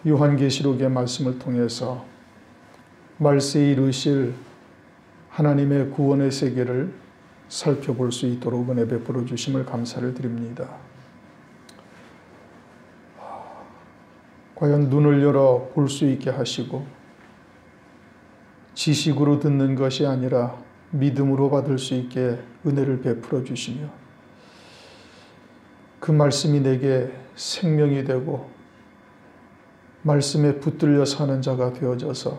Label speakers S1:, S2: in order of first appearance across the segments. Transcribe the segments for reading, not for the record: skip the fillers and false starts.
S1: 요한계시록의 말씀을 통해서 말세에 이루실 하나님의 구원의 세계를 살펴볼 수 있도록 은혜 베풀어 주심을 감사를 드립니다. 과연 눈을 열어 볼 수 있게 하시고 지식으로 듣는 것이 아니라 믿음으로 받을 수 있게 은혜를 베풀어 주시며 그 말씀이 내게 생명이 되고 말씀에 붙들려 사는 자가 되어져서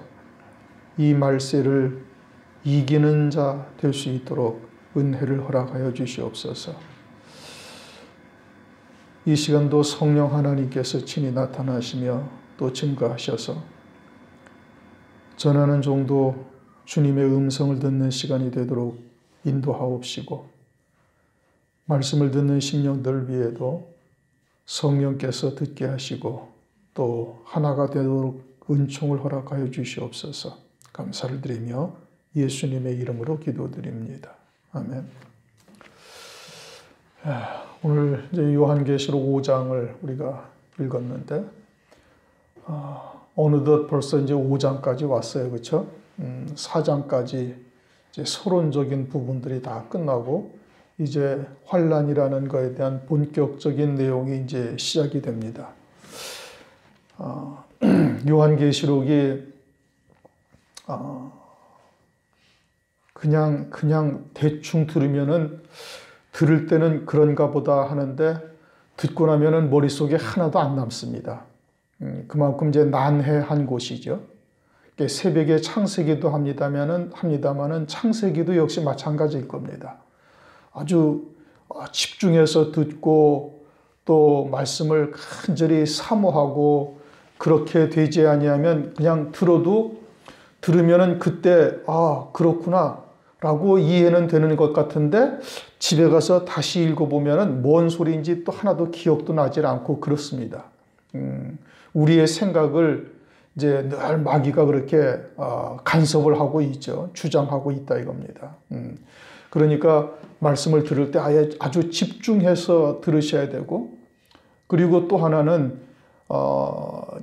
S1: 이 말세를 이기는 자 될 수 있도록 은혜를 허락하여 주시옵소서. 이 시간도 성령 하나님께서 친히 나타나시며 또 증거하셔서 전하는 종도 주님의 음성을 듣는 시간이 되도록 인도하옵시고 말씀을 듣는 심령들 위에도 성령께서 듣게 하시고 또 하나가 되도록 은총을 허락하여 주시옵소서. 감사를 드리며 예수님의 이름으로 기도드립니다. 아멘. 오늘 이제 요한계시록 5장을 우리가 읽었는데 어느덧 벌써 이제 5장까지 왔어요, 그렇죠? 4장까지 이제 서론적인 부분들이 다 끝나고 이제 환란이라는 것에 대한 본격적인 내용이 이제 시작이 됩니다. 요한계시록이 그냥 대충 들으면은 들을 때는 그런가 보다 하는데 듣고 나면은 머릿속에 하나도 안 남습니다. 그만큼 이제 난해한 곳이죠. 새벽에 창세기도 합니다마는 창세기도 역시 마찬가지일 겁니다. 아주 집중해서 듣고 또 말씀을 간절히 사모하고 그렇게 되지 아니하면 그냥 들으면은 그때 그렇구나 라고 이해는 되는 것 같은데 집에 가서 다시 읽어보면은 뭔 소리인지 또 하나도 기억도 나질 않고 그렇습니다. 우리의 생각을 이제 늘 마귀가 그렇게 간섭을 하고 있죠. 주장하고 있다 이겁니다. 그러니까 말씀을 들을 때 아주 집중해서 들으셔야 되고 그리고 또 하나는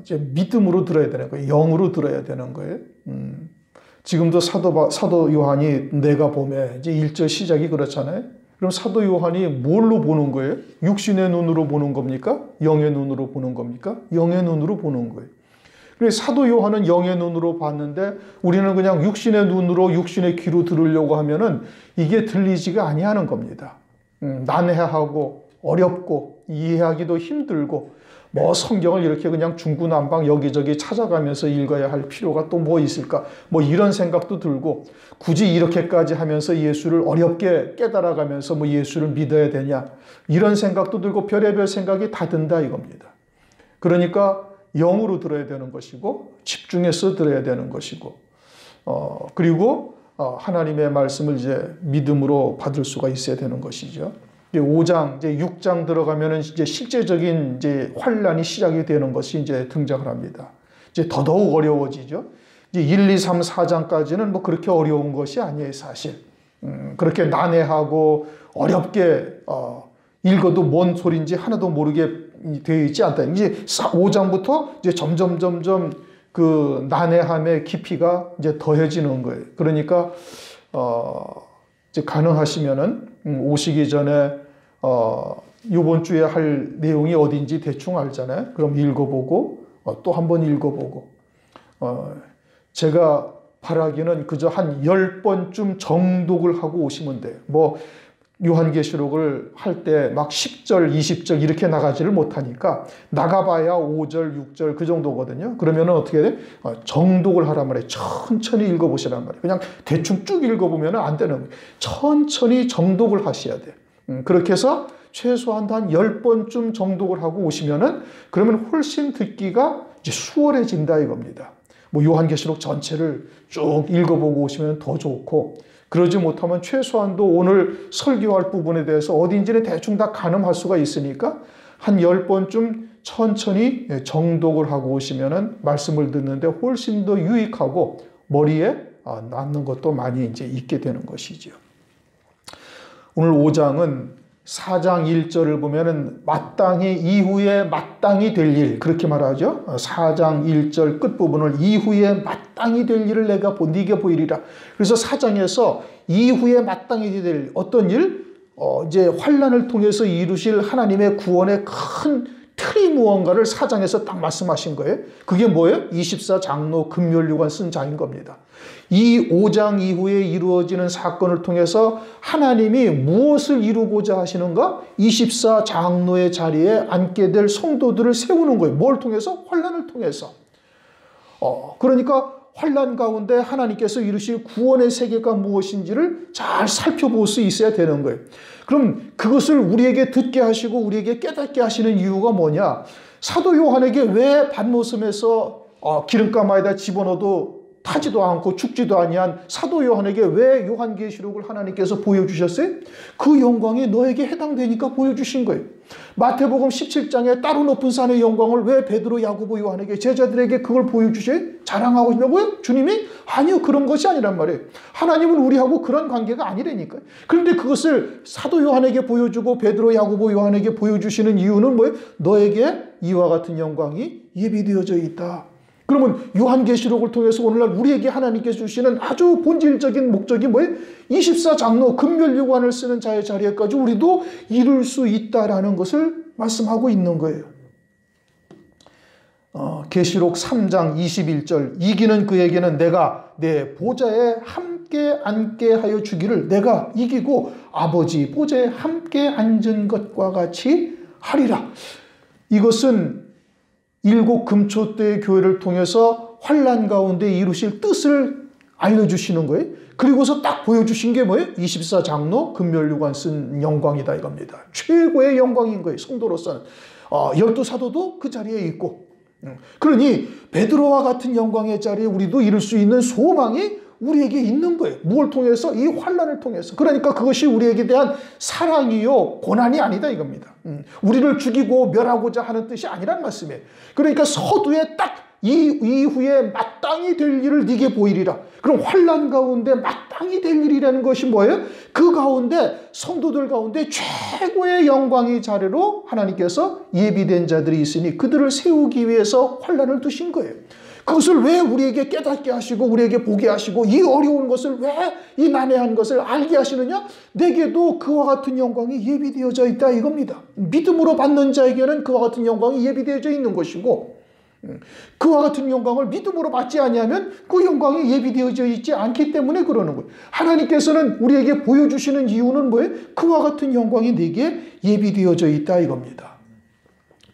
S1: 이제 믿음으로 들어야 되는 거예요. 영으로 들어야 되는 거예요. 지금도 사도 요한이 내가 보매 이제 1절 시작이 그렇잖아요. 그럼 사도 요한이 뭘로 보는 거예요? 육신의 눈으로 보는 겁니까? 영의 눈으로 보는 겁니까? 영의 눈으로 보는 거예요. 그래서 사도 요한은 영의 눈으로 봤는데 우리는 그냥 육신의 눈으로 육신의 귀로 들으려고 하면은 이게 들리지가 아니하는 겁니다. 난해하고 어렵고 이해하기도 힘들고 뭐 성경을 이렇게 그냥 중구난방 여기저기 찾아가면서 읽어야 할 필요가 또 뭐 있을까? 뭐 이런 생각도 들고 굳이 이렇게까지 하면서 예수를 어렵게 깨달아가면서 뭐 예수를 믿어야 되냐? 이런 생각도 들고 별의별 생각이 다 든다 이겁니다. 그러니까 영으로 들어야 되는 것이고 집중해서 들어야 되는 것이고 그리고 하나님의 말씀을 이제 믿음으로 받을 수가 있어야 되는 것이죠. 5장, 이제 6장 들어가면은 이제 실제적인 이제 환란이 시작이 되는 것이 이제 등장을 합니다. 이제 더더욱 어려워지죠. 이제 1, 2, 3, 4장까지는 뭐 그렇게 어려운 것이 아니에요, 사실. 그렇게 난해하고 어렵게 읽어도 뭔 소리인지 하나도 모르게 되어 있지 않다. 이제 5장부터 이제 점점 그 난해함의 깊이가 이제 더해지는 거예요. 그러니까 이제 가능하시면은 오시기 전에 이번 주에 할 내용이 어딘지 대충 알잖아요. 그럼 읽어보고 또 한번 읽어보고 제가 바라기는 그저 한 10번쯤 정독을 하고 오시면 돼요. 뭐 요한계시록을 할 때 막 10절, 20절 이렇게 나가지를 못하니까 나가봐야 5절, 6절 그 정도거든요. 그러면은 어떻게 돼? 정독을 하란 말이에요. 천천히 읽어보시란 말이에요. 그냥 대충 쭉 읽어보면 안 되는 거예요. 천천히 정독을 하셔야 돼요. 그렇게 해서 최소한 한 10번쯤 정독을 하고 오시면은 그러면 훨씬 듣기가 이제 수월해진다 이겁니다. 뭐 요한계시록 전체를 쭉 읽어보고 오시면 더 좋고 그러지 못하면 최소한도 오늘 설교할 부분에 대해서 어딘지는 대충 다 가늠할 수가 있으니까 한 10번쯤 천천히 정독을 하고 오시면은 말씀을 듣는데 훨씬 더 유익하고 머리에 남는 것도 많이 이제 있게 되는 것이죠. 오늘 5장은 4장 1절을 보면은 마땅히 이후에 마땅히 될 일 그렇게 말하죠. 4장 1절 끝부분을 이후에 마땅히 될 일을 내가 네게 보이리라. 그래서 4장에서 이후에 마땅히 될 어떤 일? 이제 환난을 통해서 이루실 하나님의 구원의 큰 틀이 무언가를 4장에서 딱 말씀하신 거예요. 그게 뭐예요? 24장로 금멸류관 쓴 장인 겁니다. 이 5장 이후에 이루어지는 사건을 통해서 하나님이 무엇을 이루고자 하시는가? 24장로의 자리에 앉게 될 성도들을 세우는 거예요. 뭘 통해서? 환난을 통해서. 그러니까 환난 가운데 하나님께서 이루실 구원의 세계가 무엇인지를 잘 살펴볼 수 있어야 되는 거예요. 그럼 그것을 우리에게 듣게 하시고 우리에게 깨닫게 하시는 이유가 뭐냐? 사도 요한에게 왜 밭모섬에서 기름가마에다 집어넣어도 타지도 않고 죽지도 아니한 사도 요한에게 왜 요한계시록을 하나님께서 보여주셨어요? 그 영광이 너에게 해당되니까 보여주신 거예요. 마태복음 17장에 따로 높은 산의 영광을 왜 베드로, 야고보, 요한에게 제자들에게 그걸 보여주셔요? 자랑하고 싶냐고요? 주님이? 아니요, 그런 것이 아니란 말이에요. 하나님은 우리하고 그런 관계가 아니라니까요. 그런데 그것을 사도 요한에게 보여주고 베드로, 야고보, 요한에게 보여주시는 이유는 뭐예요? 너에게 이와 같은 영광이 예비되어져 있다. 그러면 요한계시록을 통해서 오늘날 우리에게 하나님께서 주시는 아주 본질적인 목적이 뭐예요? 24장로 금멸류관을 쓰는 자의 자리에까지 우리도 이룰 수 있다라는 것을 말씀하고 있는 거예요. 계시록 3장 21절 이기는 그에게는 내가 내 보좌에 함께 앉게 하여 주기를 내가 이기고 아버지 보좌에 함께 앉은 것과 같이 하리라. 이것은 일곱 금초대의 교회를 통해서 환난 가운데 이루실 뜻을 알려주시는 거예요. 그리고서 딱 보여주신 게 뭐예요? 24장로 금멸류관 쓴 영광이다 이겁니다. 최고의 영광인 거예요. 성도로서는. 12사도도 그 자리에 있고. 그러니 베드로와 같은 영광의 자리에 우리도 이룰 수 있는 소망이 우리에게 있는 거예요. 무엇을 통해서? 이 환난을 통해서. 그러니까 그것이 우리에게 대한 사랑이요 고난이 아니다 이겁니다. 우리를 죽이고 멸하고자 하는 뜻이 아니란 말씀이에요. 그러니까 서두에 딱 이후에 마땅히 될 일을 네게 보이리라. 그럼 환난 가운데 마땅히 될 일이라는 것이 뭐예요? 그 가운데 성도들 가운데 최고의 영광의 자리로 하나님께서 예비된 자들이 있으니 그들을 세우기 위해서 환난을 두신 거예요. 그것을 왜 우리에게 깨닫게 하시고 우리에게 보게 하시고 이 어려운 것을 왜 이 난해한 것을 알게 하시느냐? 내게도 그와 같은 영광이 예비되어져 있다 이겁니다. 믿음으로 받는 자에게는 그와 같은 영광이 예비되어져 있는 것이고 그와 같은 영광을 믿음으로 받지 아니하면 그 영광이 예비되어져 있지 않기 때문에 그러는 거예요. 하나님께서는 우리에게 보여주시는 이유는 뭐예요? 그와 같은 영광이 내게 예비되어져 있다 이겁니다.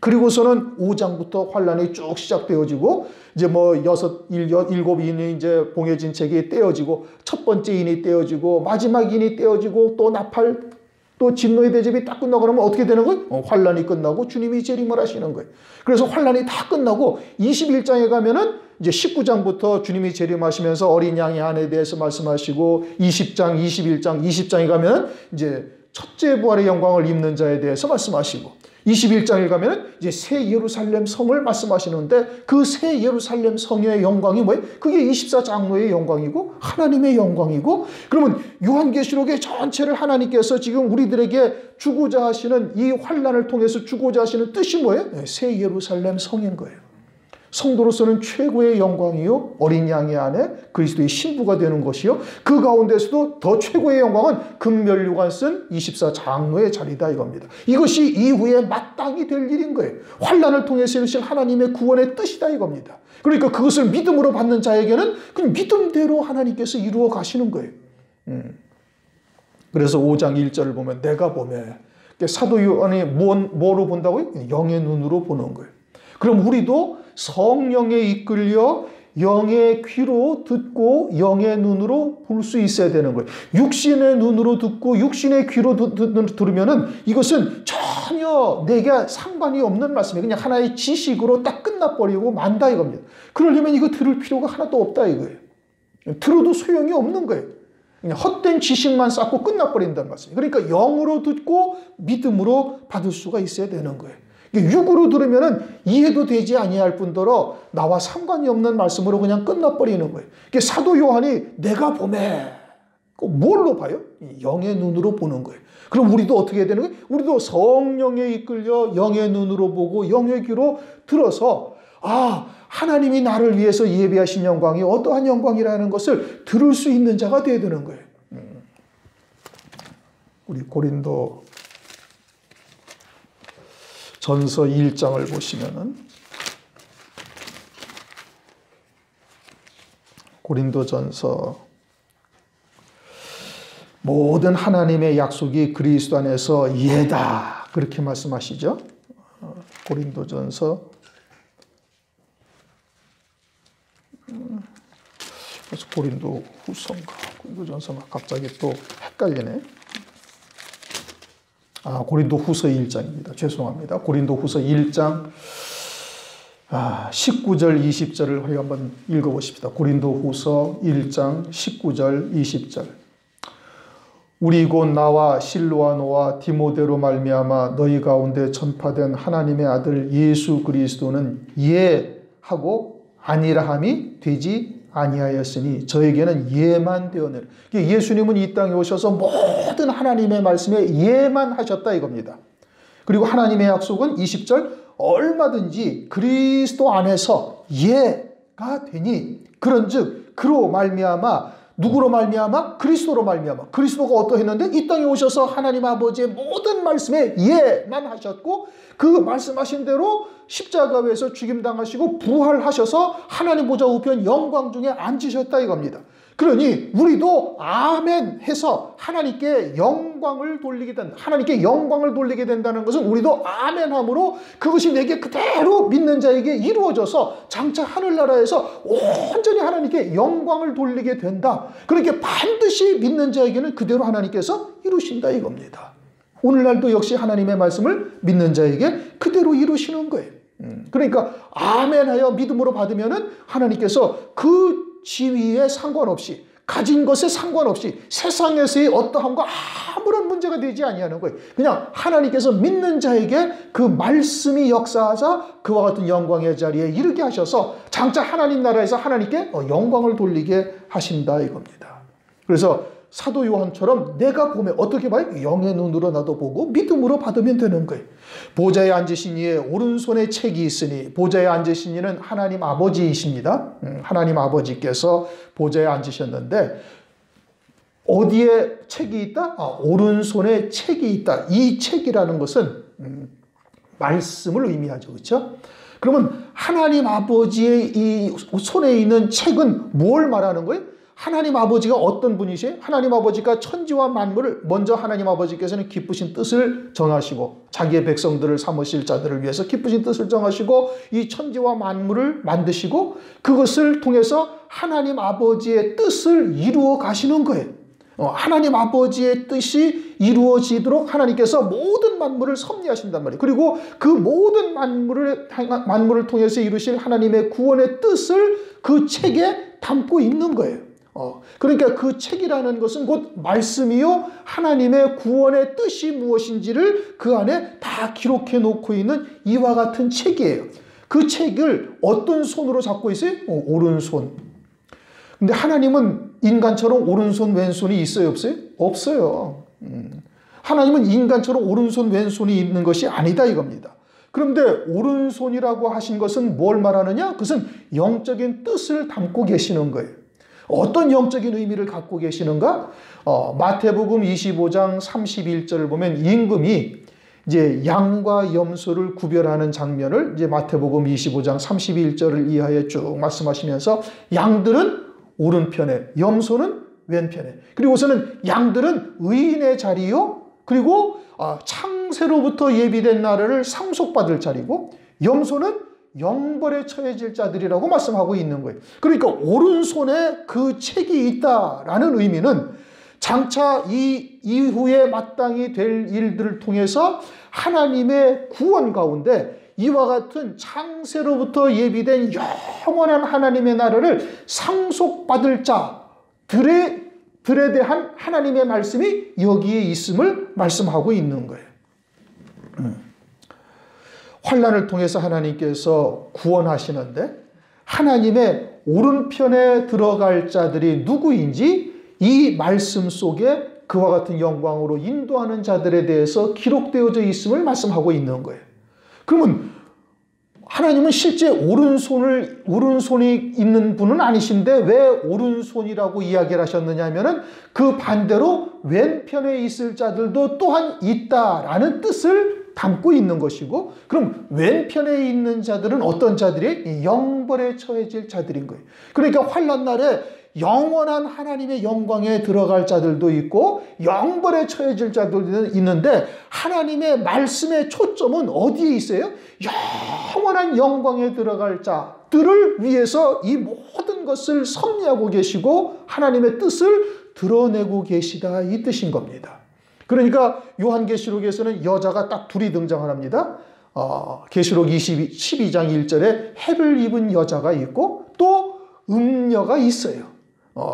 S1: 그리고서는 5장부터 환란이 쭉 시작되어지고 이제 뭐 일곱 인이 이제 봉해진 책이 떼어지고 첫 번째 인이 떼어지고 마지막 인이 떼어지고 또 나팔 또 진노의 대접이 딱 끝나고 그러면 어떻게 되는 거예요? 환란이 끝나고 주님이 재림을 하시는 거예요. 그래서 환란이 다 끝나고 21장에 가면은 이제 19장부터 주님이 재림하시면서 어린 양의 안에 대해서 말씀하시고 20장, 21장, 20장에 가면 이제 첫째 부활의 영광을 입는 자에 대해서 말씀하시고 21장에 가면 이제 새 예루살렘 성을 말씀하시는데 그 새 예루살렘 성의 영광이 뭐예요? 그게 24장로의 영광이고 하나님의 영광이고 그러면 요한계시록의 전체를 하나님께서 지금 우리들에게 주고자 하시는 이 환난을 통해서 주고자 하시는 뜻이 뭐예요? 새 예루살렘 성인 거예요. 성도로서는 최고의 영광이요 어린 양의 안에 그리스도의 신부가 되는 것이요 그 가운데서도 더 최고의 영광은 금멸류관 쓴 24장로의 자리다 이겁니다. 이것이 이후에 마땅히 될 일인 거예요. 환난을 통해서 이루신 하나님의 구원의 뜻이다 이겁니다. 그러니까 그것을 믿음으로 받는 자에게는 그 믿음대로 하나님께서 이루어 가시는 거예요. 그래서 5장 1절을 보면 내가 보매 사도 요한이 뭐로 본다고요? 영의 눈으로 보는 거예요. 그럼 우리도 성령에 이끌려 영의 귀로 듣고 영의 눈으로 볼 수 있어야 되는 거예요. 육신의 눈으로 듣고 육신의 귀로 들으면은 이것은 전혀 내게 상관이 없는 말씀이에요. 그냥 하나의 지식으로 딱 끝나버리고 만다 이겁니다. 그러려면 이거 들을 필요가 하나도 없다 이거예요. 들어도 소용이 없는 거예요. 그냥 헛된 지식만 쌓고 끝나버린다는 말씀이에요. 그러니까 영으로 듣고 믿음으로 받을 수가 있어야 되는 거예요. 육으로 들으면 이해도 되지 아니할 뿐더러 나와 상관이 없는 말씀으로 그냥 끝나버리는 거예요. 사도 요한이 내가 보매 뭘로 봐요? 영의 눈으로 보는 거예요. 그럼 우리도 어떻게 해야 되는 거예요? 우리도 성령에 이끌려 영의 눈으로 보고 영의 귀로 들어서 하나님이 나를 위해서 예비하신 영광이 어떠한 영광이라는 것을 들을 수 있는 자가 되어야 되는 거예요. 우리 고린도 전서 1장을 보시면은 고린도 전서 모든 하나님의 약속이 그리스도 안에서 예다 그렇게 말씀하시죠. 고린도 전서 그래서 고린도 후서인가 고린도 전서가 갑자기 또 헷갈리네. 고린도 후서 1장입니다. 죄송합니다. 고린도 후서 1장 19절 20절을 우리 한번 읽어보십시다. 고린도 후서 1장 19절 20절 우리 곧 나와 실로아노와 디모데로 말미암아 너희 가운데 전파된 하나님의 아들 예수 그리스도는 예하고 아니라함이 되지 아니하였으니 저에게는 예만 되었느니라. 예수님은 이 땅에 오셔서 모든 하나님의 말씀에 예만 하셨다 이겁니다. 그리고 하나님의 약속은 20절 얼마든지 그리스도 안에서 예가 되니 그런즉 그로 말미암아 누구로 말미암아? 그리스도로 말미암아. 그리스도가 어떠했는데 이 땅에 오셔서 하나님 아버지의 모든 말씀에 예만 하셨고 그 말씀하신 대로 십자가 위에서 죽임당하시고 부활하셔서 하나님 보좌 우편 영광 중에 앉으셨다 이겁니다. 그러니 우리도 아멘 해서 하나님께 영광을 돌리게 된다. 하나님께 영광을 돌리게 된다는 것은 우리도 아멘함으로 그것이 내게 그대로 믿는 자에게 이루어져서 장차 하늘나라에서 온전히 하나님께 영광을 돌리게 된다. 그렇게 반드시 믿는 자에게는 그대로 하나님께서 이루신다 이겁니다. 오늘날도 역시 하나님의 말씀을 믿는 자에게 그대로 이루시는 거예요. 그러니까 아멘하여 믿음으로 받으면은 하나님께서 그 지위에 상관없이 가진 것에 상관없이 세상에서의 어떠함과 아무런 문제가 되지 아니하는 거예요. 그냥 하나님께서 믿는 자에게 그 말씀이 역사하사 그와 같은 영광의 자리에 이르게 하셔서 장차 하나님 나라에서 하나님께 영광을 돌리게 하신다 이겁니다. 그래서 사도 요한처럼 내가 보면 어떻게 봐요? 영의 눈으로 나도 보고 믿음으로 받으면 되는 거예요. 보좌에 앉으신 이의 오른손에 책이 있으니 보좌에 앉으신 이는 하나님 아버지이십니다. 하나님 아버지께서 보좌에 앉으셨는데 어디에 책이 있다? 오른손에 책이 있다. 이 책이라는 것은 말씀을 의미하죠. 그렇죠? 그러면 하나님 아버지의 이 손에 있는 책은 뭘 말하는 거예요? 하나님 아버지가 어떤 분이세요? 하나님 아버지가 천지와 만물을 먼저 하나님 아버지께서는 기쁘신 뜻을 정하시고 자기의 백성들을 삼으실 자들을 위해서 기쁘신 뜻을 정하시고 이 천지와 만물을 만드시고 그것을 통해서 하나님 아버지의 뜻을 이루어 가시는 거예요. 하나님 아버지의 뜻이 이루어지도록 하나님께서 모든 만물을 섭리하신단 말이에요. 그리고 그 모든 만물을 통해서 이루실 하나님의 구원의 뜻을 그 책에 담고 있는 거예요. 그러니까 그 책이라는 것은 곧 말씀이요 하나님의 구원의 뜻이 무엇인지를 그 안에 다 기록해 놓고 있는 이와 같은 책이에요. 그 책을 어떤 손으로 잡고 있어요? 오른손. 근데 하나님은 인간처럼 오른손 왼손이 있어요 없어요? 없어요. 하나님은 인간처럼 오른손 왼손이 있는 것이 아니다 이겁니다. 그런데 오른손이라고 하신 것은 뭘 말하느냐? 그것은 영적인 뜻을 담고 계시는 거예요. 어떤 영적인 의미를 갖고 계시는가? 마태복음 25장 31절을 보면 임금이 이제 양과 염소를 구별하는 장면을 이제 마태복음 25장 31절을 이하에 쭉 말씀하시면서 양들은 오른편에, 염소는 왼편에. 그리고서는 양들은 의인의 자리요. 그리고 창세로부터 예비된 나라를 상속받을 자리고 염소는 영벌에 처해질 자들이라고 말씀하고 있는 거예요. 그러니까 오른손에 그 책이 있다라는 의미는 장차 이 이후에 마땅히 될 일들을 통해서 하나님의 구원 가운데 이와 같은 창세로부터 예비된 영원한 하나님의 나라를 상속받을 자들에 대한 하나님의 말씀이 여기에 있음을 말씀하고 있는 거예요. 환난을 통해서 하나님께서 구원하시는데 하나님의 오른편에 들어갈 자들이 누구인지 이 말씀 속에 그와 같은 영광으로 인도하는 자들에 대해서 기록되어져 있음을 말씀하고 있는 거예요. 그러면 하나님은 실제 오른손이 있는 분은 아니신데 왜 오른손이라고 이야기를 하셨느냐 하면은 그 반대로 왼편에 있을 자들도 또한 있다라는 뜻을 담고 있는 것이고, 그럼 왼편에 있는 자들은 어떤 자들이? 영벌에 처해질 자들인 거예요. 그러니까 환난 날에 영원한 하나님의 영광에 들어갈 자들도 있고 영벌에 처해질 자들도 있는데, 하나님의 말씀의 초점은 어디에 있어요? 영원한 영광에 들어갈 자들을 위해서 이 모든 것을 섭리하고 계시고 하나님의 뜻을 드러내고 계시다, 이 뜻인 겁니다. 그러니까 요한계시록에서는 여자가 딱 둘이 등장을 합니다. 계시록 12장 1절에 해를 입은 여자가 있고 또 음녀가 있어요.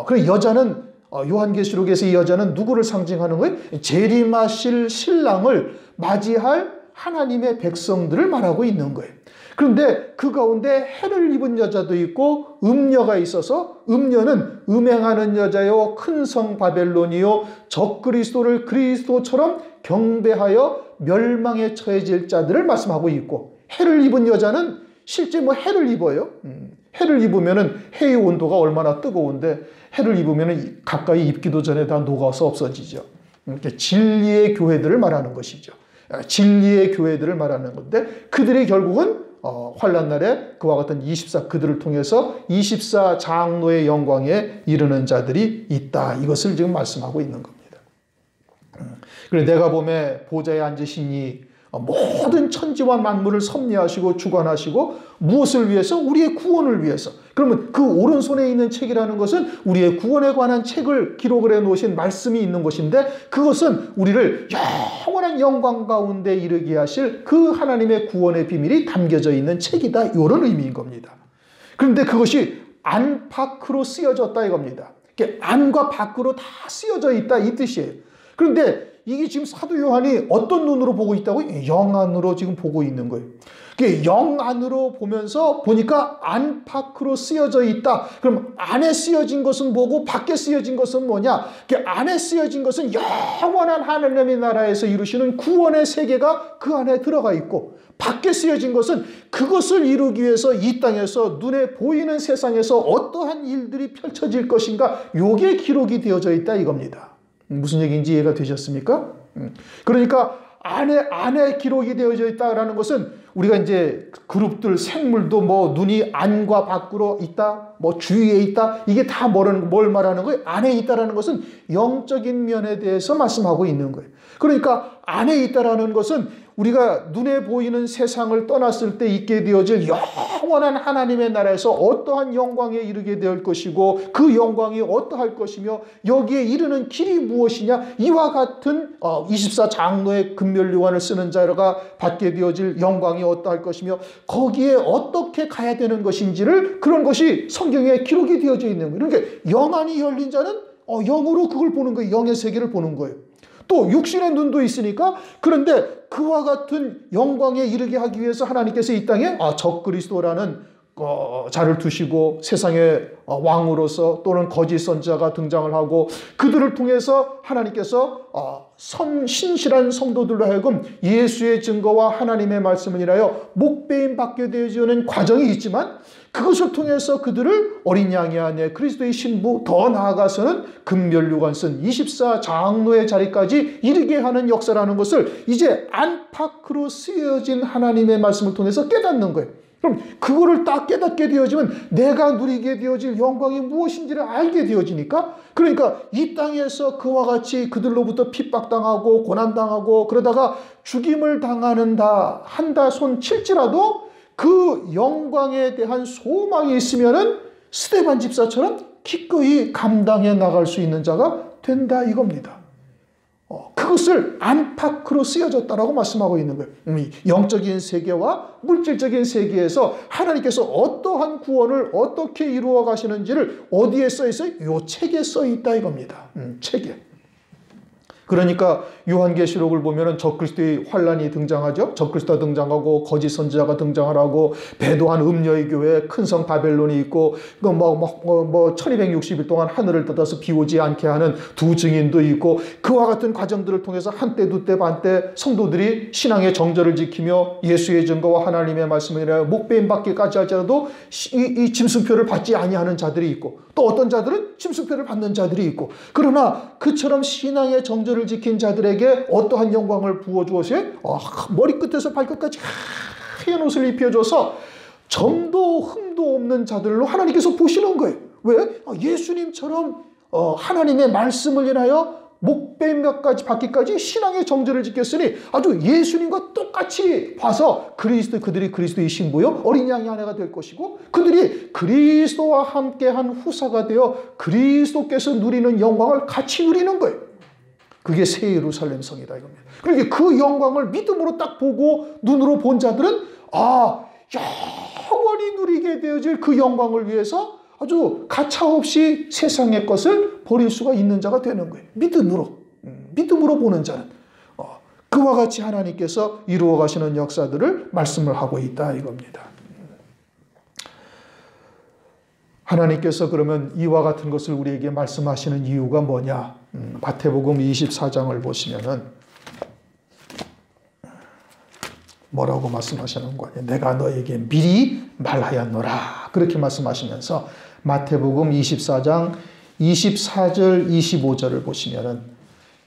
S1: 그래 여자는 요한계시록에서 이 여자는 누구를 상징하는 거예요? 재림하실 신랑을 맞이할 하나님의 백성들을 말하고 있는 거예요. 그런데 그 가운데 해를 입은 여자도 있고 음녀가 있어서, 음녀는 음행하는 여자요 큰 성 바벨론이요 적그리스도를 그리스도처럼 경배하여 멸망에 처해질 자들을 말씀하고 있고, 해를 입은 여자는 실제 해를 입어요. 해를 입으면은 해의 온도가 얼마나 뜨거운데 해를 입으면은 가까이 입기도 전에 다 녹아서 없어지죠. 이렇게 진리의 교회들을 말하는 것이죠. 진리의 교회들을 말하는 건데, 그들이 결국은 환난 날에 그와 같은 그들을 통해서 24 장로의 영광에 이르는 자들이 있다, 이것을 지금 말씀하고 있는 겁니다. 그래 내가 보매 보좌에 앉으시니 모든 천지와 만물을 섭리하시고 주관하시고 무엇을 위해서? 우리의 구원을 위해서. 그러면 그 오른손에 있는 책이라는 것은 우리의 구원에 관한 책을 기록을 해놓으신 말씀이 있는 것인데, 그것은 우리를 영원한 영광 가운데 이르게 하실 그 하나님의 구원의 비밀이 담겨져 있는 책이다, 이런 의미인 겁니다. 그런데 그것이 안팎으로 쓰여졌다 이겁니다. 안과 밖으로 다 쓰여져 있다, 이 뜻이에요. 그런데 이게 지금 사도 요한이 어떤 눈으로 보고 있다고요? 영 안으로 지금 보고 있는 거예요. 영 안으로 보면서 보니까 안팎으로 쓰여져 있다. 그럼 안에 쓰여진 것은 뭐고 밖에 쓰여진 것은 뭐냐? 안에 쓰여진 것은 영원한 하나님의 나라에서 이루시는 구원의 세계가 그 안에 들어가 있고, 밖에 쓰여진 것은 그것을 이루기 위해서 이 땅에서 눈에 보이는 세상에서 어떠한 일들이 펼쳐질 것인가, 요게 기록이 되어져 있다 이겁니다. 무슨 얘기인지 이해가 되셨습니까? 그러니까 안에 기록이 되어져 있다라는 것은 우리가 이제 그룹들, 생물도 눈이 안과 밖으로 있다, 주위에 있다, 이게 다 뭘 말하는 거예요? 안에 있다라는 것은 영적인 면에 대해서 말씀하고 있는 거예요. 그러니까 안에 있다라는 것은 우리가 눈에 보이는 세상을 떠났을 때 있게 되어질 영원한 하나님의 나라에서 어떠한 영광에 이르게 될 것이고, 그 영광이 어떠할 것이며 여기에 이르는 길이 무엇이냐, 이와 같은 24 장로의 금면류관을 쓰는 자가 받게 되어질 영광이 어떠할 것이며 거기에 어떻게 가야 되는 것인지를, 그런 것이 성경에 기록이 되어져 있는 거예요. 그러니까 영안이 열린 자는 영으로 그걸 보는 거예요. 영의 세계를 보는 거예요. 또 육신의 눈도 있으니까, 그런데 그와 같은 영광에 이르게 하기 위해서 하나님께서 이 땅에 적그리스도라는 자를 두시고 세상의 왕으로서 또는 거짓 선지자가 등장을 하고, 그들을 통해서 하나님께서 신실한 성도들로 하여금 예수의 증거와 하나님의 말씀을 인하여 목배임 받게 되어지는 과정이 있지만, 그것을 통해서 그들을 어린 양의 안에 그리스도의 신부, 더 나아가서는 금면류관 쓴 24 장로의 자리까지 이르게 하는 역사라는 것을 이제 안팎으로 쓰여진 하나님의 말씀을 통해서 깨닫는 거예요. 그럼 그거를 딱 깨닫게 되어지면 내가 누리게 되어질 영광이 무엇인지를 알게 되어지니까, 그러니까 이 땅에서 그와 같이 그들로부터 핍박당하고 고난당하고 그러다가 죽임을 한다 손 칠지라도 그 영광에 대한 소망이 있으면은 스데반 집사처럼 기꺼이 감당해 나갈 수 있는 자가 된다 이겁니다. 그것을 안팎으로 쓰여졌다라고 말씀하고 있는 거예요. 영적인 세계와 물질적인 세계에서 하나님께서 어떠한 구원을 어떻게 이루어 가시는지를 어디에 써 있어요? 이 책에 써 있다 이겁니다. 책에. 그러니까 요한계시록을 보면은 적그리스도의 환란이 등장하죠. 적그리스도가 등장하고 거짓 선지자가 등장을 하고 배도한 음녀의 교회 큰 성 바벨론이 있고 1260일 동안 하늘을 뜯어서 비 오지 않게 하는 두 증인도 있고 그와 같은 과정들을 통해서 한때 두때 반때 성도들이 신앙의 정절을 지키며 예수의 증거와 하나님의 말씀을 인하여 목배임 받기까지 할지라도 이 짐승표를 받지 아니하는 자들이 있고 또 어떤 자들은 짐승표를 받는 자들이 있고 그러나 그처럼 신앙의 정절을 지킨 자들에게 어떠한 영광을 부어주어서 머리끝에서 발끝까지 하얀 옷을 입혀줘서 점도 흠도 없는 자들로 하나님께서 보시는 거예요. 왜? 예수님처럼 하나님의 말씀을 인하여 목배임까지 받기까지 신앙의 정절을 지켰으니 아주 예수님과 똑같이 봐서 그들이 그리스도의 신부요 어린 양의 아내가 될 것이고 그들이 그리스도와 함께한 후사가 되어 그리스도께서 누리는 영광을 같이 누리는 거예요. 그게 새 예루살렘 성이다 이겁니다. 그러니까 그 영광을 믿음으로 딱 보고 눈으로 본 자들은 영원히 누리게 되어질 그 영광을 위해서 아주 가차없이 세상의 것을 버릴 수가 있는 자가 되는 거예요. 믿음으로 보는 자는 그와 같이 하나님께서 이루어 가시는 역사들을 말씀을 하고 있다 이겁니다. 하나님께서 그러면 이와 같은 것을 우리에게 말씀하시는 이유가 뭐냐? 마태복음 24장을 보시면은 뭐라고 말씀하시는 거냐? 내가 너에게 미리 말하였노라. 그렇게 말씀하시면서 마태복음 24장 24절 25절을 보시면은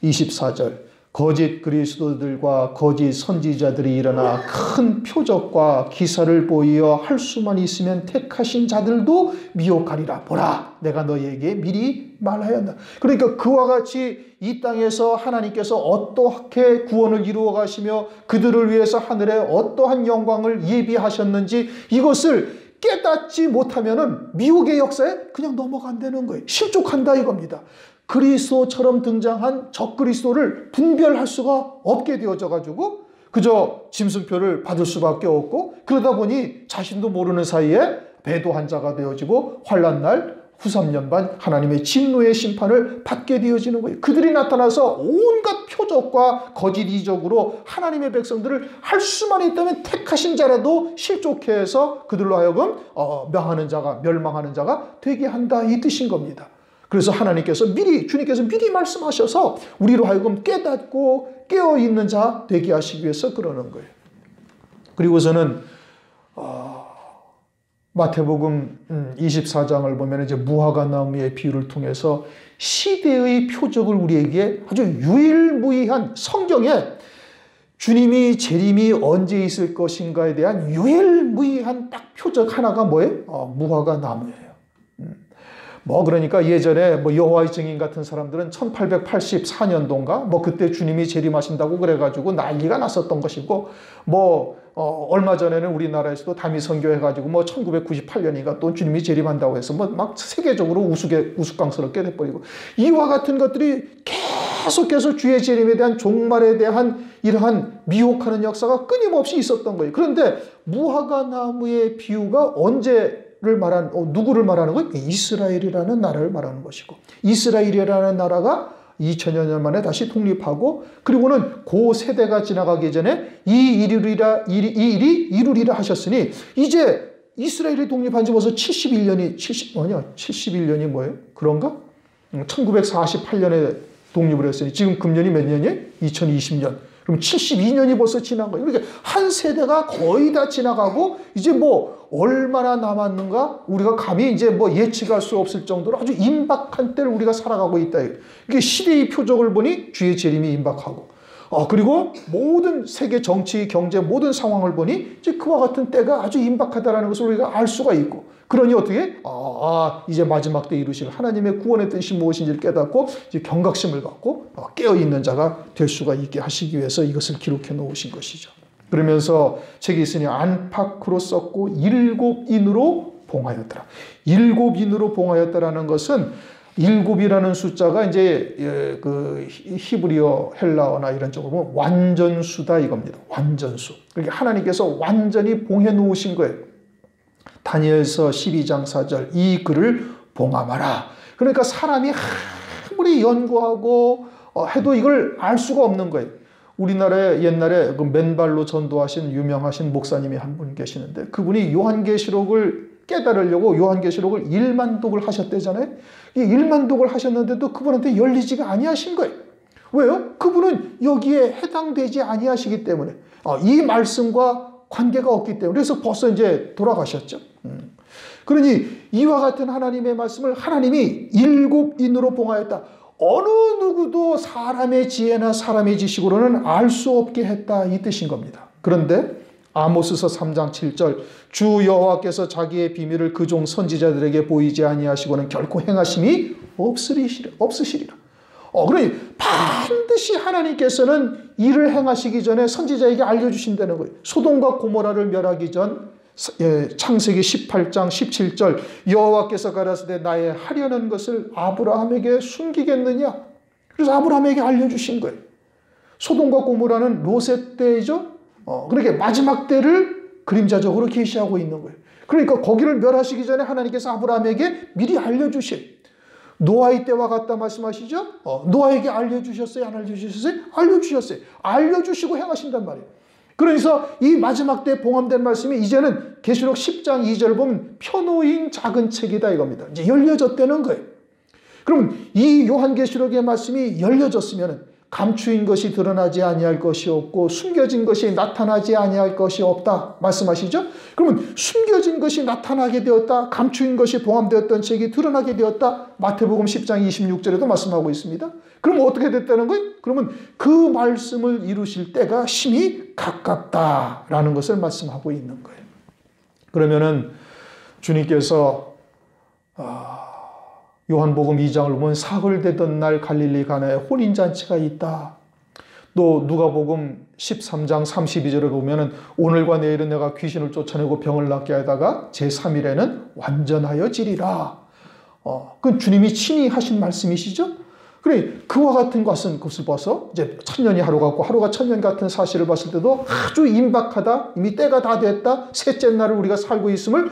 S1: 24절 거짓 그리스도들과 거짓 선지자들이 일어나 큰 표적과 기사를 보이어 할 수만 있으면 택하신 자들도 미혹하리라. 보라, 내가 너희에게 미리 말하였다. 그러니까 그와 같이 이 땅에서 하나님께서 어떠하게 구원을 이루어 가시며 그들을 위해서 하늘에 어떠한 영광을 예비하셨는지 이것을 깨닫지 못하면은 미혹의 역사에 그냥 넘어간다는 거예요. 실족한다 이겁니다. 그리스도처럼 등장한 적그리스도를 분별할 수가 없게 되어져 가지고 그저 짐승표를 받을 수밖에 없고 그러다 보니 자신도 모르는 사이에 배도한 자가 되어지고 환난날 후삼년반 하나님의 진노의 심판을 받게 되어지는 거예요. 그들이 나타나서 온갖 표적과 거짓 이적으로 하나님의 백성들을 할 수만 있다면 택하신 자라도 실족해 해서 그들로 하여금 멸망하는 자가 되게 한다 이 뜻인 겁니다. 그래서 주님께서 미리 말씀하셔서 우리로 하여금 깨닫고 깨어있는 자 되게 하시기 위해서 그러는 거예요. 그리고서는 마태복음 24장을 보면 이제 무화과 나무의 비유를 통해서 시대의 표적을 우리에게 아주 유일무이한 성경에 주님이 재림이 언제 있을 것인가에 대한 유일무이한 딱 표적 하나가 뭐예요? 무화과 나무예요. 그러니까 예전에 여호와의 증인 같은 사람들은 1884년도인가 그때 주님이 재림하신다고 그래가지고 난리가 났었던 것이고 얼마 전에는 우리나라에서도 다미 선교해가지고 1998년인가 또 주님이 재림한다고 해서 막 세계적으로 우스꽝스럽게 돼버리고 이와 같은 것들이 계속해서 주의 재림에 대한 종말에 대한 이러한 미혹하는 역사가 끊임없이 있었던 거예요. 그런데 무화과 나무의 비유가 누구를 말하는 거예요? 이스라엘이라는 나라를 말하는 것이고 이스라엘이라는 나라가 2000여 년 만에 다시 독립하고 그리고는 그 세대가 지나가기 전에 이 일이 이루리라 하셨으니 이제 이스라엘이 독립한 지 벌써 71년이 뭐예요? 그런가? 1948년에 독립을 했으니 지금 금년이 몇 년이에요? 2020년. 그럼 72년이 벌써 지난 거예요. 그러니까 한 세대가 거의 다 지나가고 이제 얼마나 남았는가 우리가 감히 이제 예측할 수 없을 정도로 아주 임박한 때를 우리가 살아가고 있다. 이게 시대의 표적을 보니 주의 재림이 임박하고 그리고 모든 세계 정치, 경제 모든 상황을 보니 이제 그와 같은 때가 아주 임박하다라는 것을 우리가 알 수가 있고 그러니 어떻게 이제 마지막 때 이루실 하나님의 구원의 뜻이 무엇인지를 깨닫고 이제 경각심을 갖고 깨어있는 자가 될 수가 있게 하시기 위해서 이것을 기록해 놓으신 것이죠. 그러면서 책이 있으니 안팎으로 썼고 7인으로 봉하였더라. 7인으로 봉하였다라는 것은 7이라는 숫자가 이제 그 히브리어, 헬라어나 이런 쪽으로 보면 완전수다 이겁니다. 완전수. 그러니까 하나님께서 완전히 봉해 놓으신 거예요. 다니엘서 12장 4절 이 글을 봉함하라. 그러니까 사람이 아무리 연구하고 해도 이걸 알 수가 없는 거예요. 우리나라에 옛날에 그 맨발로 전도하신 유명하신 목사님이 한 분 계시는데 그분이 요한계시록을 깨달으려고 요한계시록을 1만 독을 하셨대잖아요. 이 1만 독을 하셨는데도 그분한테 열리지가 아니하신 거예요. 왜요? 그분은 여기에 해당되지 아니하시기 때문에 이 말씀과 관계가 없기 때문에 그래서 벌써 이제 돌아가셨죠. 그러니 이와 같은 하나님의 말씀을 하나님이 7인으로 봉하였다. 어느 누구도 사람의 지혜나 사람의 지식으로는 알 수 없게 했다 이 뜻인 겁니다. 그런데 아모스서 3장 7절 주 여호와께서 자기의 비밀을 그 종 선지자들에게 보이지 아니하시고는 결코 행하심이 없으시리라. 그러니 반드시 하나님께서는 일을 행하시기 전에 선지자에게 알려주신다는 거예요. 소돔과 고모라를 멸하기 전 창세기 18장 17절 여호와께서 가라사대 나의 하려는 것을 아브라함에게 숨기겠느냐. 그래서 아브라함에게 알려주신 거예요. 소돔과 고모라는 롯의 때이죠. 그렇게 마지막 때를 그림자적으로 계시하고 있는 거예요. 그러니까 거기를 멸하시기 전에 하나님께서 아브라함에게 미리 알려주셔요. 노아의 때와 같다 말씀하시죠? 노아에게 알려주셨어요? 안 알려주셨어요? 알려주셨어요. 알려주시고 행하신단 말이에요. 그래서 이 마지막 때 봉함된 말씀이 이제는 계시록 10장 2절 보면 펴놓인 작은 책이다 이겁니다. 이제 열려졌다는 거예요. 그럼 이 요한계시록의 말씀이 열려졌으면 감추인 것이 드러나지 아니할 것이 없고 숨겨진 것이 나타나지 아니할 것이 없다 말씀하시죠? 그러면 숨겨진 것이 나타나게 되었다. 감추인 것이 봉함되었던 책이 드러나게 되었다. 마태복음 10장 26절에도 말씀하고 있습니다. 그럼 어떻게 됐다는 거예요? 그러면 그 말씀을 이루실 때가 심히 가깝다라는 것을 말씀하고 있는 거예요. 그러면은 주님께서 요한복음 2장을 보면 사흘되던 날 갈릴리 가나에 혼인잔치가 있다. 또 누가복음 13장 32절을 보면 오늘과 내일은 내가 귀신을 쫓아내고 병을 낫게 하다가 제3일에는 완전하여지리라. 그건 주님이 친히 하신 말씀이시죠? 그래, 그와 같은 것을 봐서 이제 천년이 하루 같고 하루가 천년 같은 사실을 봤을 때도 아주 임박하다. 이미 때가 다 됐다. 셋째 날을 우리가 살고 있음을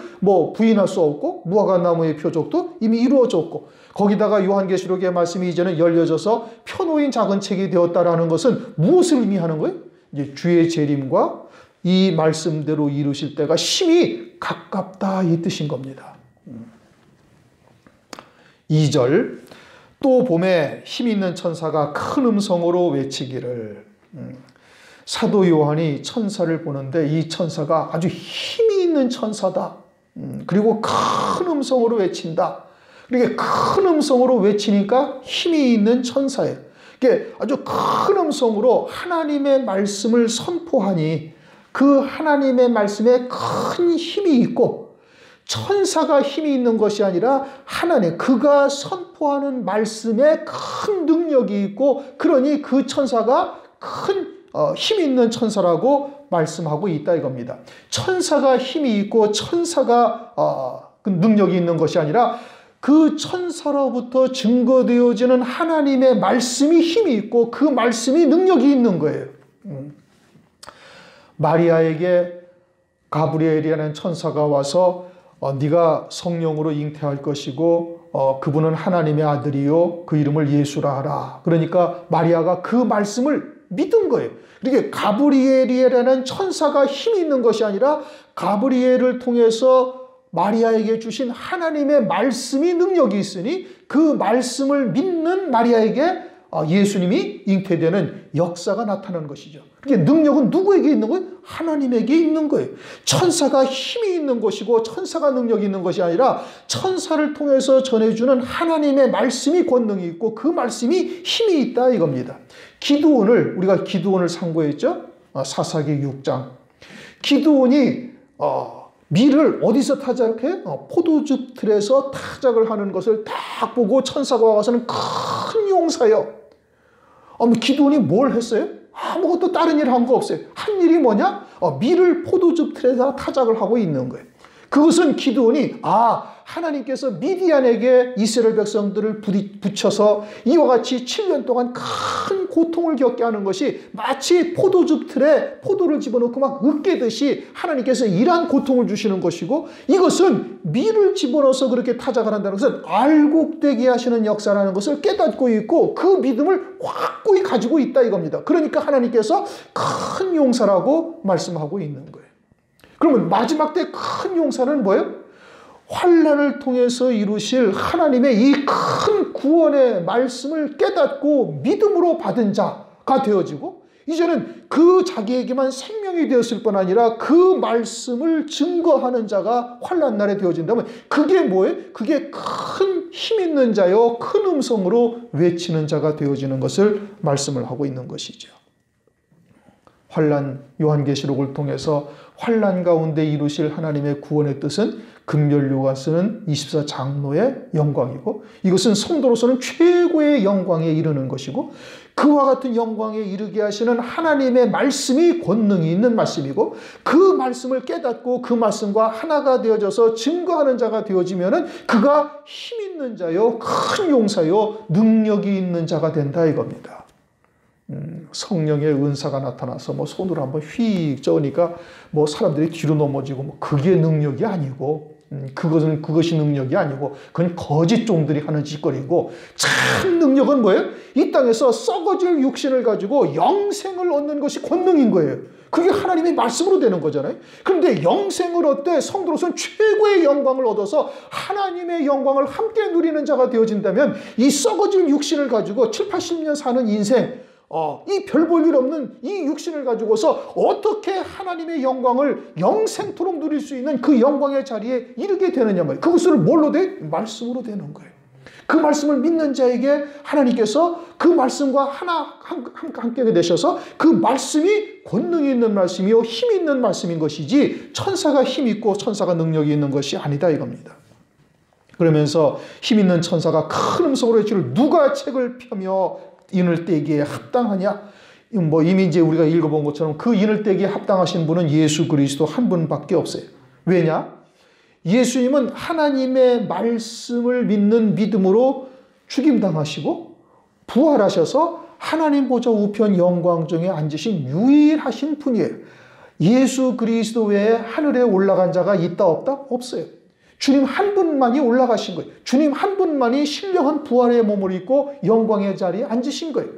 S1: 부인할 수 없고 무화과나무의 표적도 이미 이루어졌고 거기다가 요한계시록의 말씀이 이제는 열려져서 펴놓인 작은 책이 되었다라는 것은 무엇을 의미하는 거예요? 이제 주의 재림과 이 말씀대로 이루실 때가 심히 가깝다 이 뜻인 겁니다. 2절 또 봄에 힘 있는 천사가 큰 음성으로 외치기를. 사도 요한이 천사를 보는데 이 천사가 아주 힘이 있는 천사다. 그리고 큰 음성으로 외친다. 이렇게 큰 음성으로 외치니까 힘이 있는 천사예요. 이게 아주 큰 음성으로 하나님의 말씀을 선포하니 그 하나님의 말씀에 큰 힘이 있고 천사가 힘이 있는 것이 아니라 하나님 그가 선포하는 말씀에 큰 능력이 있고 그러니 그 천사가 큰 힘이 있는 천사라고 말씀하고 있다 이겁니다. 천사가 힘이 있고 천사가 그 능력이 있는 것이 아니라 그 천사로부터 증거되어지는 하나님의 말씀이 힘이 있고 그 말씀이 능력이 있는 거예요. 마리아에게 가브리엘이라는 천사가 와서 네가 성령으로 잉태할 것이고 그분은 하나님의 아들이요 그 이름을 예수라 하라. 그러니까 마리아가 그 말씀을 믿은 거예요. 그러니까 가브리엘이라는 천사가 힘이 있는 것이 아니라 가브리엘을 통해서 마리아에게 주신 하나님의 말씀이 능력이 있으니 그 말씀을 믿는 마리아에게 예수님이 잉태되는 역사가 나타나는 것이죠. 그게 능력은 누구에게 있는 거예요? 하나님에게 있는 거예요. 천사가 힘이 있는 것이고 천사가 능력이 있는 것이 아니라 천사를 통해서 전해주는 하나님의 말씀이 권능이 있고 그 말씀이 힘이 있다 이겁니다. 우리가 기드온을 상고했죠. 사사기 6장. 기드온이 밀을 어디서 타작해? 포도즙 틀에서 타작을 하는 것을 딱 보고 천사가 와서는 큰 용사요. 기드온이 뭘 했어요? 아무것도 다른 일 한 거 없어요. 한 일이 뭐냐? 밀을 포도즙 틀에다 타작을 하고 있는 거예요. 그것은 기드온이 하나님께서 미디안에게 이스라엘 백성들을 붙여서 이와 같이 7년 동안 큰 고통을 겪게 하는 것이 마치 포도즙 틀에 포도를 집어넣고 막 으깨듯이 하나님께서 이러한 고통을 주시는 것이고, 이것은 밀을 집어넣어서 그렇게 타작을 한다는 것은 알곡되게 하시는 역사라는 것을 깨닫고 있고 그 믿음을 확고히 가지고 있다 이겁니다. 그러니까 하나님께서 큰 용사라고 말씀하고 있는 거예요. 그러면 마지막 때 큰 용사는 뭐예요? 환난을 통해서 이루실 하나님의 이 큰 구원의 말씀을 깨닫고 믿음으로 받은 자가 되어지고, 이제는 그 자기에게만 생명이 되었을 뿐 아니라 그 말씀을 증거하는 자가 환난날에 되어진다면 그게 뭐예요? 그게 큰 힘 있는 자요, 큰 음성으로 외치는 자가 되어지는 것을 말씀을 하고 있는 것이죠. 환난, 요한계시록을 통해서 환난 가운데 이루실 하나님의 구원의 뜻은 금연료가 쓰는 24장로의 영광이고, 이것은 성도로서는 최고의 영광에 이르는 것이고, 그와 같은 영광에 이르게 하시는 하나님의 말씀이 권능이 있는 말씀이고, 그 말씀을 깨닫고 그 말씀과 하나가 되어져서 증거하는 자가 되어지면은 그가 힘 있는 자요, 큰 용사요, 능력이 있는 자가 된다 이겁니다. 성령의 은사가 나타나서 뭐 손으로 한번 휙 쪄니까 뭐 사람들이 뒤로 넘어지고 뭐 그게 능력이 아니고, 그것이 능력이 아니고 그건 거짓 종들이 하는 짓거리고, 참 능력은 뭐예요? 이 땅에서 썩어질 육신을 가지고 영생을 얻는 것이 권능인 거예요. 그게 하나님의 말씀으로 되는 거잖아요. 그런데 영생을 얻되 성도로서는 최고의 영광을 얻어서 하나님의 영광을 함께 누리는 자가 되어진다면 이 썩어질 육신을 가지고 7, 80년 사는 인생, 이 별 볼 일 없는 이 육신을 가지고서 어떻게 하나님의 영광을 영생토록 누릴 수 있는 그 영광의 자리에 이르게 되느냐 말이에요. 그것을 뭘로 돼? 말씀으로 되는 거예요. 그 말씀을 믿는 자에게 하나님께서 그 말씀과 함께 되셔서 그 말씀이 권능이 있는 말씀이요, 힘이 있는 말씀인 것이지 천사가 힘 있고 천사가 능력이 있는 것이 아니다 이겁니다. 그러면서 힘 있는 천사가 큰 음성으로 외치를 누가 책을 펴며 인을 떼기에 합당하냐? 뭐 이미 이제 우리가 읽어본 것처럼 그 인을 떼기에 합당하신 분은 예수 그리스도 한 분밖에 없어요. 왜냐? 예수님은 하나님의 말씀을 믿는 믿음으로 죽임당하시고 부활하셔서 하나님 보좌 우편 영광중에 앉으신 유일하신 분이에요. 예수 그리스도 외에 하늘에 올라간 자가 있다 없다? 없어요. 주님 한 분만이 올라가신 거예요. 주님 한 분만이 신령한 부활의 몸을 입고 영광의 자리에 앉으신 거예요.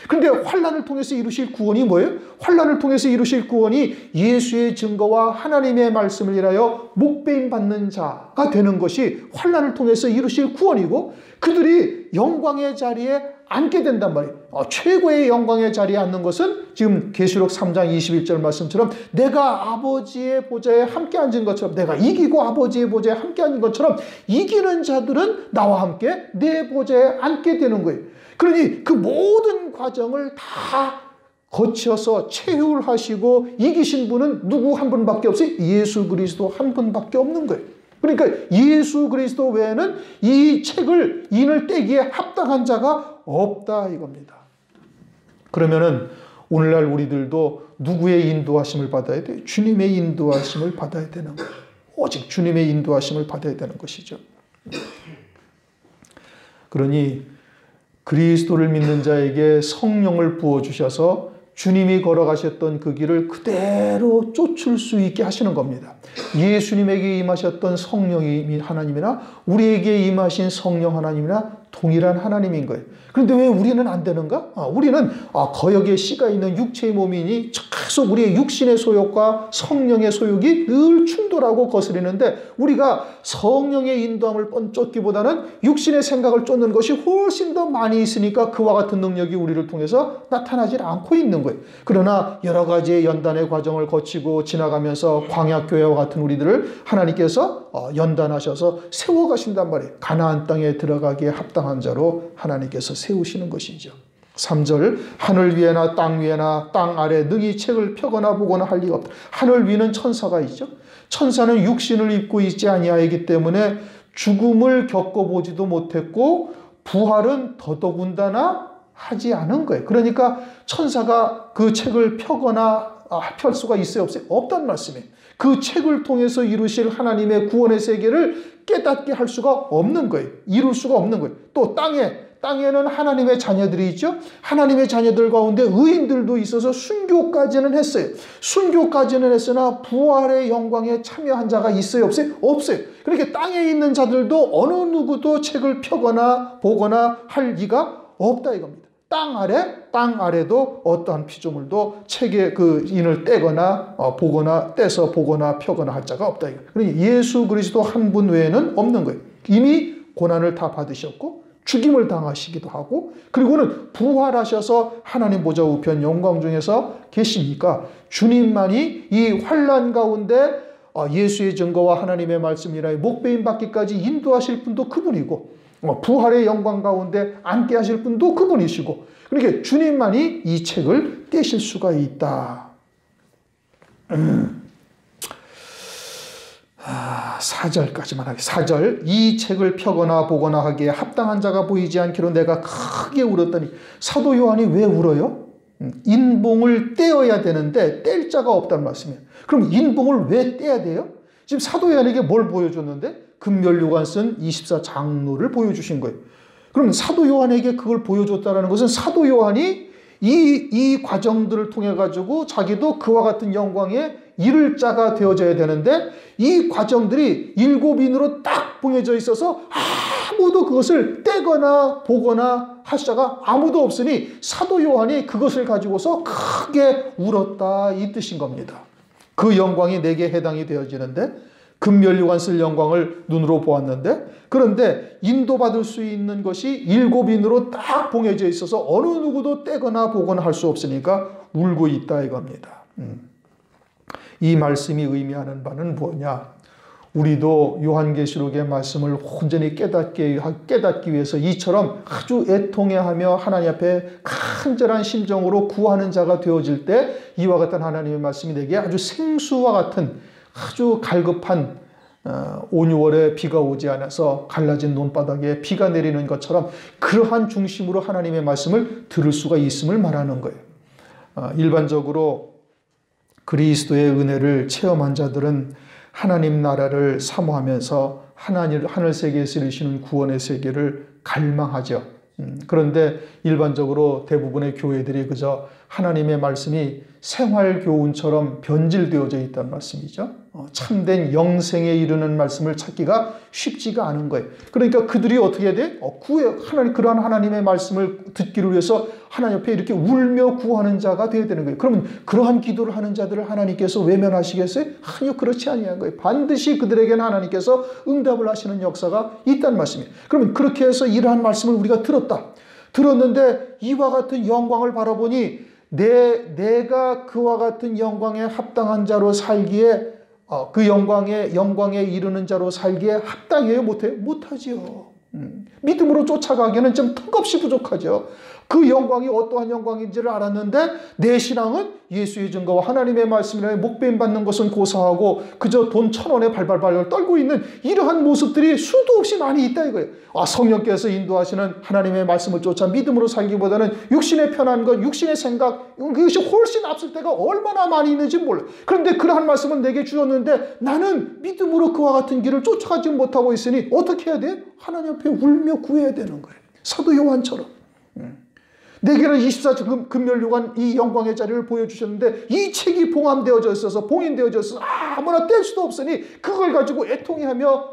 S1: 그런데 환난을 통해서 이루실 구원이 뭐예요? 환난을 통해서 이루실 구원이 예수의 증거와 하나님의 말씀을 인하여 목배임 받는 자가 되는 것이 환난을 통해서 이루실 구원이고, 그들이 영광의 자리에 앉게 된단 말이에요. 최고의 영광의 자리에 앉는 것은 지금 계시록 3장 21절 말씀처럼 내가 아버지의 보좌에 함께 앉은 것처럼, 내가 이기고 아버지의 보좌에 함께 앉은 것처럼 이기는 자들은 나와 함께 내 보좌에 앉게 되는 거예요. 그러니 그 모든 과정을 다 거쳐서 체휼하시고 이기신 분은 누구 한 분밖에 없어요? 예수 그리스도 한 분밖에 없는 거예요. 그러니까 예수 그리스도 외에는 이 책을 인을 떼기에 합당한 자가 없다 이겁니다. 그러면은 오늘날 우리들도 누구의 인도하심을 받아야 돼요? 주님의 인도하심을 받아야 되는 거예요. 오직 주님의 인도하심을 받아야 되는 것이죠. 그러니 그리스도를 믿는 자에게 성령을 부어주셔서 주님이 걸어가셨던 그 길을 그대로 쫓을 수 있게 하시는 겁니다. 예수님에게 임하셨던 성령이 하나님이나 우리에게 임하신 성령 하나님이나 동일한 하나님인 거예요. 그런데 왜 우리는 안 되는가? 우리는 거역의 씨가 있는 육체의 몸이니 계속 우리의 육신의 소욕과 성령의 소욕이 늘 충돌하고 거스리는데, 우리가 성령의 인도함을 쫓기보다는 육신의 생각을 쫓는 것이 훨씬 더 많이 있으니까 그와 같은 능력이 우리를 통해서 나타나지 않고 있는 거예요. 그러나 여러 가지의 연단의 과정을 거치고 지나가면서 광야교회와 같은 우리들을 하나님께서 연단하셔서 세워가신단 말이에요. 가나안 땅에 들어가기에 합당한 자로 하나님께서 세우시는 것이죠. 3절 하늘 위에나 땅 위에나 땅 아래 능히 책을 펴거나 보거나 할 리가 없다. 하늘 위는 천사가 있죠. 천사는 육신을 입고 있지 아니하기 때문에 죽음을 겪어보지도 못했고 부활은 더더군다나 하지 않은 거예요. 그러니까 천사가 그 책을 펴거나 펼 수가 있어요, 없어요? 없단 말씀이에요. 그 책을 통해서 이루실 하나님의 구원의 세계를 깨닫게 할 수가 없는 거예요. 이룰 수가 없는 거예요. 또 땅에는 하나님의 자녀들이 있죠. 하나님의 자녀들 가운데 의인들도 있어서 순교까지는 했어요. 순교까지는 했으나 부활의 영광에 참여한 자가 있어요, 없어요? 없어요. 그러니까 땅에 있는 자들도 어느 누구도 책을 펴거나 보거나 할 리가 없다 이겁니다. 땅 아래도 어떠한 피조물도 책에 그 인을 떼거나 보거나 떼서 보거나 펴거나 할 자가 없다. 그러니 예수 그리스도 한 분 외에는 없는 거예요. 이미 고난을 다 받으셨고 죽임을 당하시기도 하고 그리고는 부활하셔서 하나님 보좌 우편 영광 중에서 계시니까 주님만이 이 환난 가운데 예수의 증거와 하나님의 말씀이라 목배임 받기까지 인도하실 분도 그분이고 부활의 영광 가운데 앉게 하실 분도 그분이시고 그러니까 주님만이 이 책을 떼실 수가 있다. 4절까지만 하게. 4절 이 책을 펴거나 보거나 하기에 합당한 자가 보이지 않기로 내가 크게 울었더니 사도 요한이 왜 울어요? 인봉을 떼어야 되는데 뗄 자가 없다는 말씀이에요. 그럼 인봉을 왜 떼야 돼요? 지금 사도 요한에게 뭘 보여줬는데? 금면류관 쓴 24장로를 보여주신 거예요. 그럼 사도 요한에게 그걸 보여줬다는 것은 사도 요한이 이 과정들을 통해 가지고 자기도 그와 같은 영광에 이를 자가 되어져야 되는데 이 과정들이 7인으로 딱 봉해져 있어서 아무도 그것을 떼거나 보거나 할 자가 아무도 없으니 사도 요한이 그것을 가지고서 크게 울었다 이 뜻인 겁니다. 그 영광이 내게 해당이 되어지는데 금면류관 쓸 영광을 눈으로 보았는데 그런데 인도받을 수 있는 것이 7인으로 딱 봉해져 있어서 어느 누구도 떼거나 보거나 할 수 없으니까 울고 있다 이겁니다. 이 말씀이 의미하는 바는 뭐냐? 우리도 요한계시록의 말씀을 온전히 깨닫기 위해서 이처럼 아주 애통해하며 하나님 앞에 간절한 심정으로 구하는 자가 되어질 때 이와 같은 하나님의 말씀이 내게 아주 생수와 같은 아주 갈급한 5, 6월에 비가 오지 않아서 갈라진 논바닥에 비가 내리는 것처럼 그러한 중심으로 하나님의 말씀을 들을 수가 있음을 말하는 거예요. 일반적으로 그리스도의 은혜를 체험한 자들은 하나님 나라를 사모하면서 하늘 세계에서 이루시는 구원의 세계를 갈망하죠. 그런데 일반적으로 대부분의 교회들이 그저 하나님의 말씀이 생활교훈처럼 변질되어져 있다는 말씀이죠. 참된 영생에 이르는 말씀을 찾기가 쉽지가 않은 거예요. 그러니까 그들이 어떻게 해야 돼? 그러한 하나님의 말씀을 듣기를 위해서 하나님 옆에 이렇게 울며 구하는 자가 되어야 되는 거예요. 그러면 그러한 기도를 하는 자들을 하나님께서 외면하시겠어요? 아니요, 그렇지 아니한 거예요. 반드시 그들에게는 하나님께서 응답을 하시는 역사가 있다는 말씀이에요. 그러면 그렇게 해서 이러한 말씀을 우리가 들었는데 이와 같은 영광을 바라보니 내가 그와 같은 영광에 합당한 자로 살기에 그 영광에 이르는 자로 살기에 합당해요? 못해요? 못하지요. 믿음으로 쫓아가기에는 좀 턱없이 부족하죠. 그 영광이 어떠한 영광인지를 알았는데 내 신앙은 예수의 증거와 하나님의 말씀이라 목배임 받는 것은 고사하고 그저 돈 1,000원에 발발발 떨고 있는 이러한 모습들이 수도 없이 많이 있다 이거예요. 성령께서 인도하시는 하나님의 말씀을 쫓아 믿음으로 살기보다는 육신의 편한 것, 육신의 생각 그것이 훨씬 앞설 때가 얼마나 많이 있는지 몰라요. 그런데 그러한 말씀은 내게 주셨는데 나는 믿음으로 그와 같은 길을 쫓아가지 못하고 있으니 어떻게 해야 돼? 하나님 앞에 울며 구해야 되는 거예요. 사도 요한처럼. 내게는 24주 금면류관 이 영광의 자리를 보여주셨는데 이 책이 봉인되어져 있어서 아무나 뗄 수도 없으니 그걸 가지고 애통해하며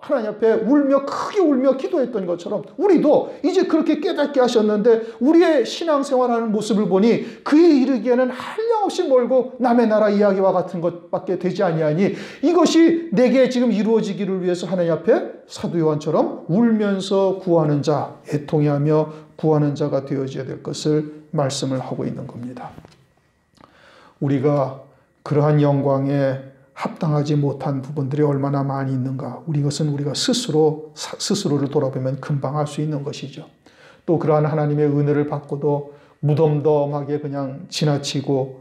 S1: 하나님 앞에 크게 울며 기도했던 것처럼 우리도 이제 그렇게 깨닫게 하셨는데 우리의 신앙생활하는 모습을 보니 그에 이르기에는 한량없이 멀고 남의 나라 이야기와 같은 것밖에 되지 아니하니 이것이 내게 지금 이루어지기를 위해서 하나님 앞에 사도 요한처럼 울면서 구하는 자, 애통해하며 구하는 자가 되어져야 될 것을 말씀을 하고 있는 겁니다. 우리가 그러한 영광에 합당하지 못한 부분들이 얼마나 많이 있는가. 우리가 스스로를 돌아보면 금방 알 수 있는 것이죠. 또 그러한 하나님의 은혜를 받고도 무덤덤하게 그냥 지나치고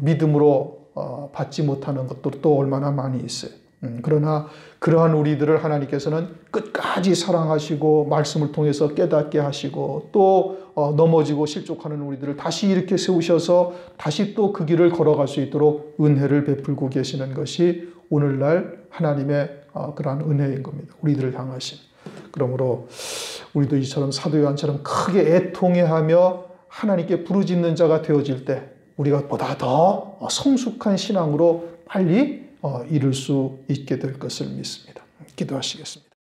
S1: 믿음으로 받지 못하는 것도 또 얼마나 많이 있어요. 그러나 그러한 우리들을 하나님께서는 끝까지 사랑하시고 말씀을 통해서 깨닫게 하시고 또 넘어지고 실족하는 우리들을 다시 일으켜 세우셔서 다시 또 그 길을 걸어갈 수 있도록 은혜를 베풀고 계시는 것이 오늘날 하나님의 그러한 은혜인 겁니다. 우리들을 향하신. 그러므로 우리도 이처럼 사도 요한처럼 크게 애통해하며 하나님께 부르짖는 자가 되어질 때 우리가 보다 더 성숙한 신앙으로 빨리 이룰 수 있게 될 것을 믿습니다. 기도하시겠습니다.